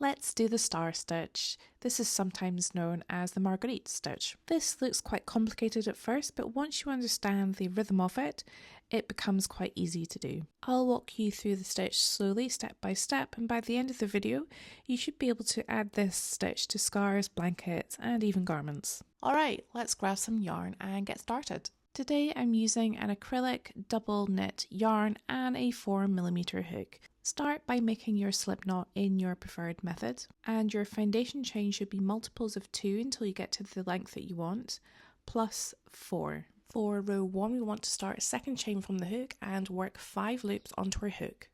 Let's do the star stitch. This is sometimes known as the Marguerite stitch. This looks quite complicated at first, but once you understand the rhythm of it, it becomes quite easy to do. I'll walk you through the stitch slowly, step by step, and by the end of the video, you should be able to add this stitch to scarves, blankets, and even garments. Alright, let's grab some yarn and get started. Today I'm using an acrylic double knit yarn and a 4mm hook. Start by making your slip knot in your preferred method, and your foundation chain should be multiples of 2 until you get to the length that you want, plus 4. For row 1 we want to start a second chain from the hook and work 5 loops onto our hook.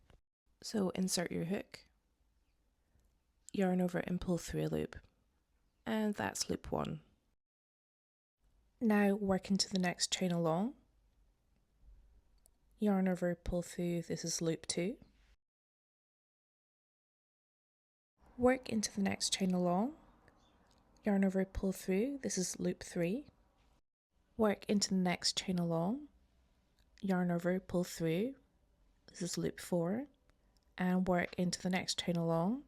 So insert your hook, yarn over and pull through a loop, and that's loop 1. Now work into the next chain along, yarn over, pull through, this is loop 2. Work into the next chain along, yarn over, pull through, this is loop 3. Work into the next chain along, yarn over, pull through, this is loop 4. And work into the next chain along,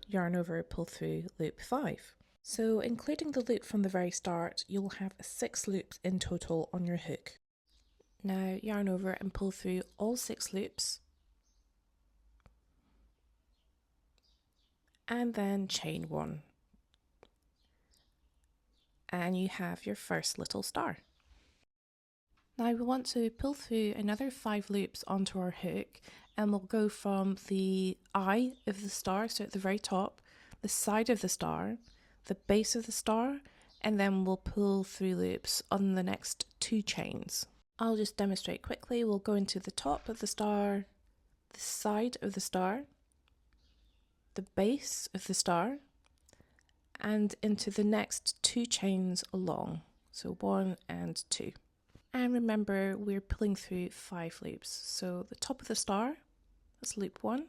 yarn over, pull through, loop 5. So including the loop from the very start, you'll have 6 loops in total on your hook. Now yarn over and pull through all 6 loops, and then chain 1. And you have your first little star. Now we want to pull through another 5 loops onto our hook, and we'll go from the eye of the star, so at the very top, the side of the star, the base of the star, and then we'll pull through loops on the next 2 chains. I'll just demonstrate quickly. We'll go into the top of the star, the side of the star, the base of the star, and into the next 2 chains along, so 1 and 2. And remember, we're pulling through 5 loops, so the top of the star, that's loop 1,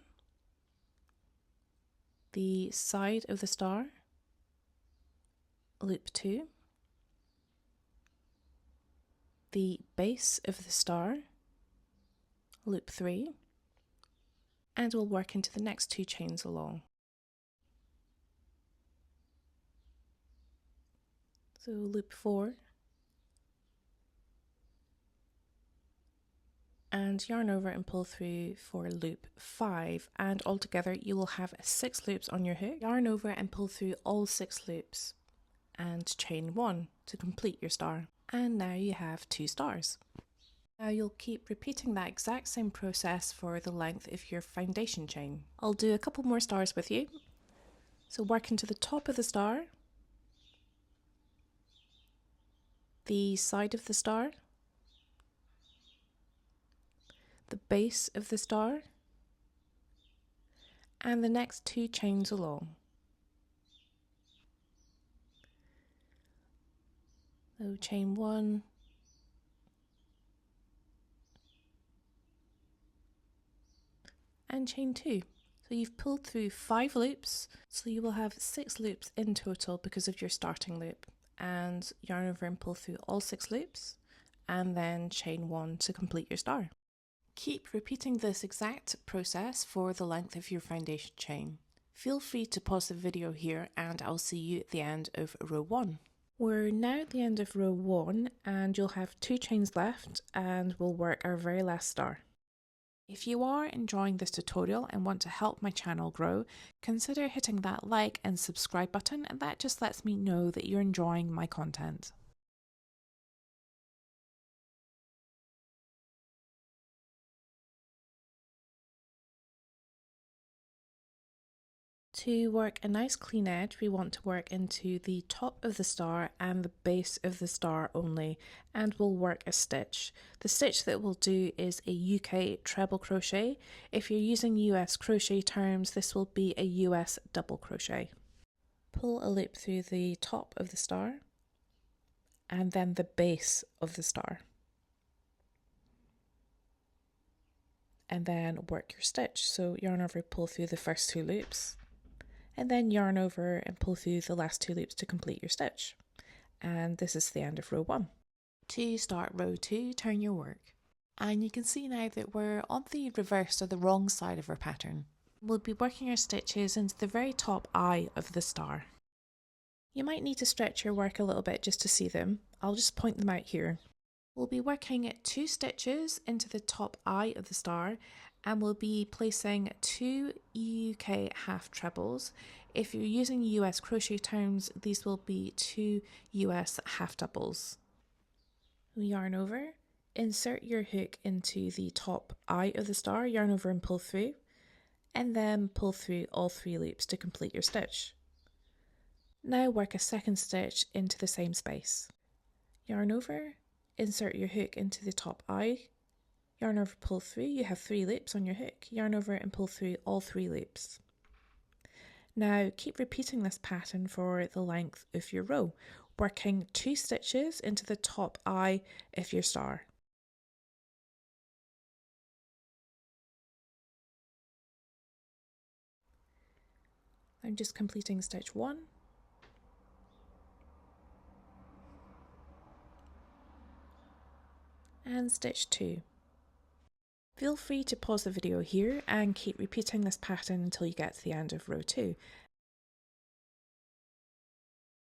the side of the star, loop 2, the base of the star, loop 3, and we'll work into the next 2 chains along. So loop 4, and yarn over and pull through for loop 5, and altogether you will have 6 loops on your hook. Yarn over and pull through all 6 loops and chain 1 to complete your star. And now you have 2 stars. Now you'll keep repeating that exact same process for the length of your foundation chain. I'll do a couple more stars with you. So work into the top of the star, the side of the star, the base of the star, and the next 2 chains along. So chain 1, and chain 2. So you've pulled through 5 loops, so you will have 6 loops in total because of your starting loop. And yarn over and pull through all 6 loops, and then chain 1 to complete your star. Keep repeating this exact process for the length of your foundation chain. Feel free to pause the video here, and I'll see you at the end of row 1. We're now at the end of row 1, and you'll have 2 chains left, and we'll work our very last star. If you are enjoying this tutorial and want to help my channel grow, consider hitting that like and subscribe button, and that just lets me know that you're enjoying my content. To work a nice clean edge, we want to work into the top of the star and the base of the star only, and we'll work a stitch. The stitch that we'll do is a UK treble crochet. If you're using US crochet terms, this will be a US double crochet. Pull a loop through the top of the star and then the base of the star, and then work your stitch. So yarn over, pull through the first 2 loops, and then yarn over and pull through the last 2 loops to complete your stitch. And this is the end of row 1. To start row 2, turn your work. And you can see now that we're on the reverse or the wrong side of our pattern. We'll be working our stitches into the very top eye of the star. You might need to stretch your work a little bit just to see them. I'll just point them out here. We'll be working 2 stitches into the top eye of the star, and we'll be placing 2 UK half trebles. If you're using US crochet terms, these will be 2 US half doubles. Yarn over, insert your hook into the top eye of the star, yarn over and pull through, and then pull through all 3 loops to complete your stitch. Now work a second stitch into the same space. Yarn over, insert your hook into the top eye, yarn over, pull through, you have 3 loops on your hook, yarn over and pull through all 3 loops. Now keep repeating this pattern for the length of your row, working 2 stitches into the top eye of your star. I'm just completing stitch 1. And stitch 2. Feel free to pause the video here and keep repeating this pattern until you get to the end of row 2.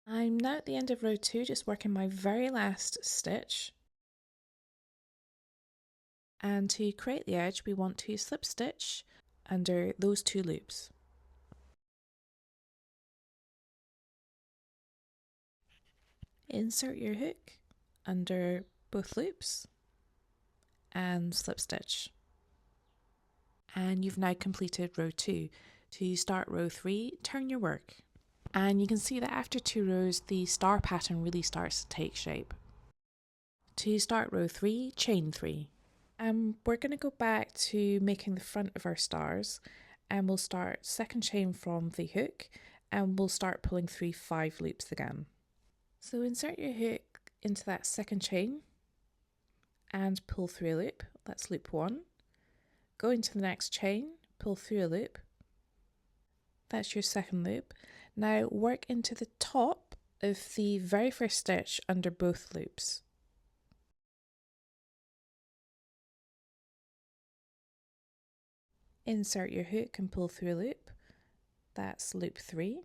I'm now at the end of row 2, just working my very last stitch. And to create the edge, we want to slip stitch under those 2 loops. Insert your hook under both loops and slip stitch. And you've now completed row 2. To start row 3, turn your work. And you can see that after 2 rows, the star pattern really starts to take shape. To start row 3, chain 3. We're going to go back to making the front of our stars, and we'll start second chain from the hook, and we'll start pulling through 5 loops again. So insert your hook into that second chain and pull through a loop. That's loop 1. Go into the next chain, pull through a loop. That's your second loop. Now work into the top of the very first stitch under both loops. Insert your hook and pull through a loop. That's loop 3.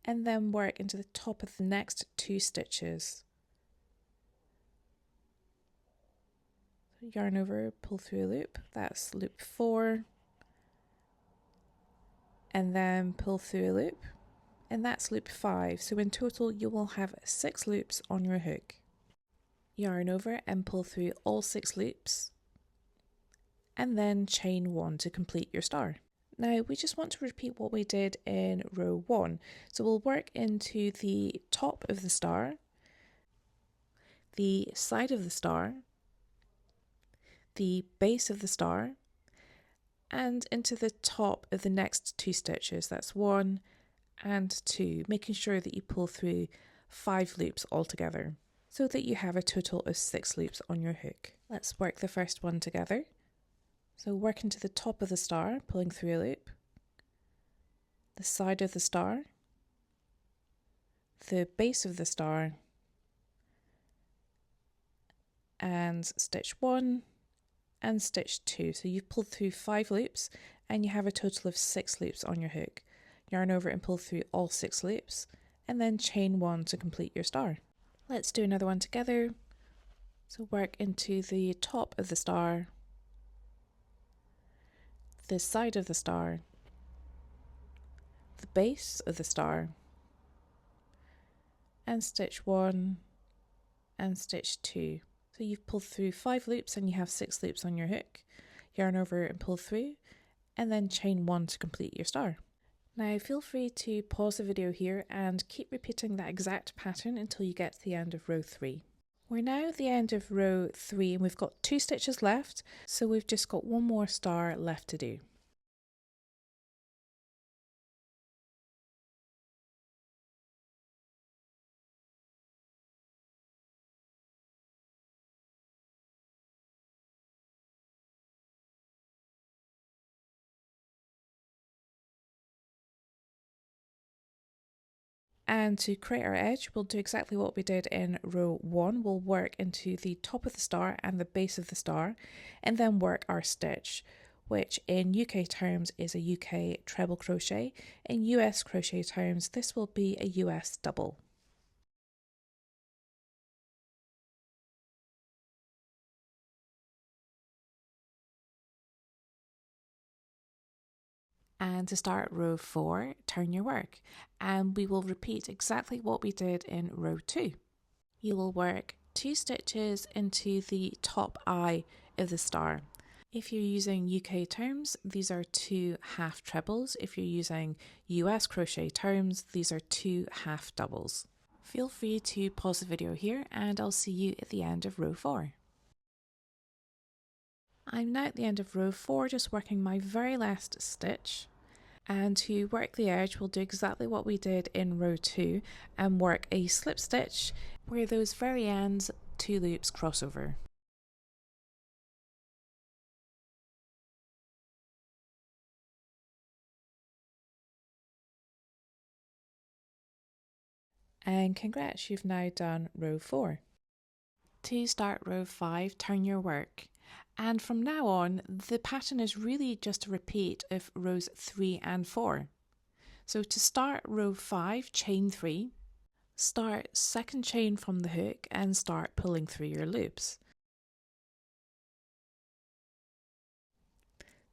And then work into the top of the next 2 stitches. Yarn over, pull through a loop. That's loop 4. And then pull through a loop. And that's loop 5. So in total you will have 6 loops on your hook. Yarn over and pull through all 6 loops. And then chain 1 to complete your star. Now we just want to repeat what we did in row 1. So we'll work into the top of the star, the side of the star, the base of the star, and into the top of the next 2 stitches. That's 1 and 2, making sure that you pull through 5 loops altogether so that you have a total of 6 loops on your hook. Let's work the first one together. So work into the top of the star, pulling through a loop, the side of the star, the base of the star, and stitch 1 and stitch 2. So you've pulled through 5 loops and you have a total of 6 loops on your hook. Yarn over and pull through all 6 loops and then chain 1 to complete your star. Let's do another one together. So work into the top of the star, the side of the star, the base of the star, and stitch 1 and stitch 2. So you've pulled through 5 loops and you have 6 loops on your hook. Yarn over and pull through and then chain 1 to complete your star. Now feel free to pause the video here and keep repeating that exact pattern until you get to the end of row 3. We're now at the end of row 3 and we've got 2 stitches left, so we've just got 1 more star left to do. And to create our edge, we'll do exactly what we did in row 1. We'll work into the top of the star and the base of the star, and then work our stitch. which in UK terms is a UK treble crochet. In US crochet terms, this will be a US double. And to start row 4, turn your work, and we will repeat exactly what we did in row 2. You will work 2 stitches into the top eye of the star. If you're using UK terms, these are 2 half trebles. If you're using US crochet terms, these are 2 half doubles. Feel free to pause the video here and I'll see you at the end of row 4. I'm now at the end of row 4, just working my very last stitch. And to work the edge, we'll do exactly what we did in row 2 and work a slip stitch where those very ends 2 loops cross over. And congrats, you've now done row 4. To start row 5, turn your work. And from now on, the pattern is really just a repeat of rows 3 and 4. So to start row 5, chain 3, start second chain from the hook and start pulling through your loops.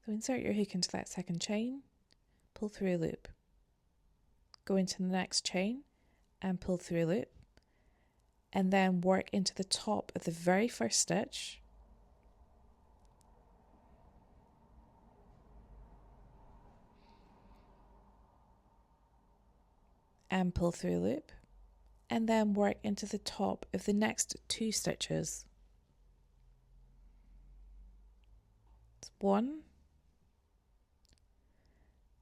So insert your hook into that second chain, pull through a loop. Go into the next chain and pull through a loop, and then work into the top of the very first stitch, and pull through a loop, and then work into the top of the next 2 stitches. It's 1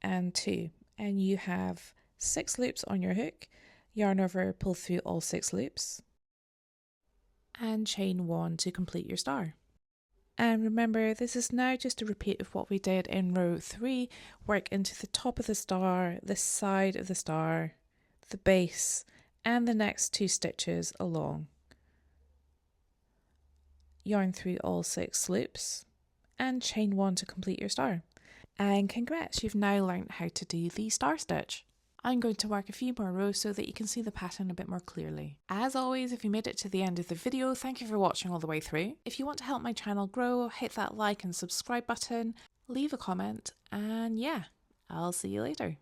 and 2, and you have 6 loops on your hook. Yarn over, pull through all 6 loops, and chain 1 to complete your star. And remember, this is now just a repeat of what we did in row 3. Work into the top of the star, the side of the star, the base, and the next 2 stitches along. Yarn through all 6 loops and chain 1 to complete your star. And congrats, you've now learned how to do the star stitch. I'm going to work a few more rows so that you can see the pattern a bit more clearly. As always, if you made it to the end of the video, thank you for watching all the way through. If you want to help my channel grow, hit that like and subscribe button, leave a comment, and yeah, I'll see you later.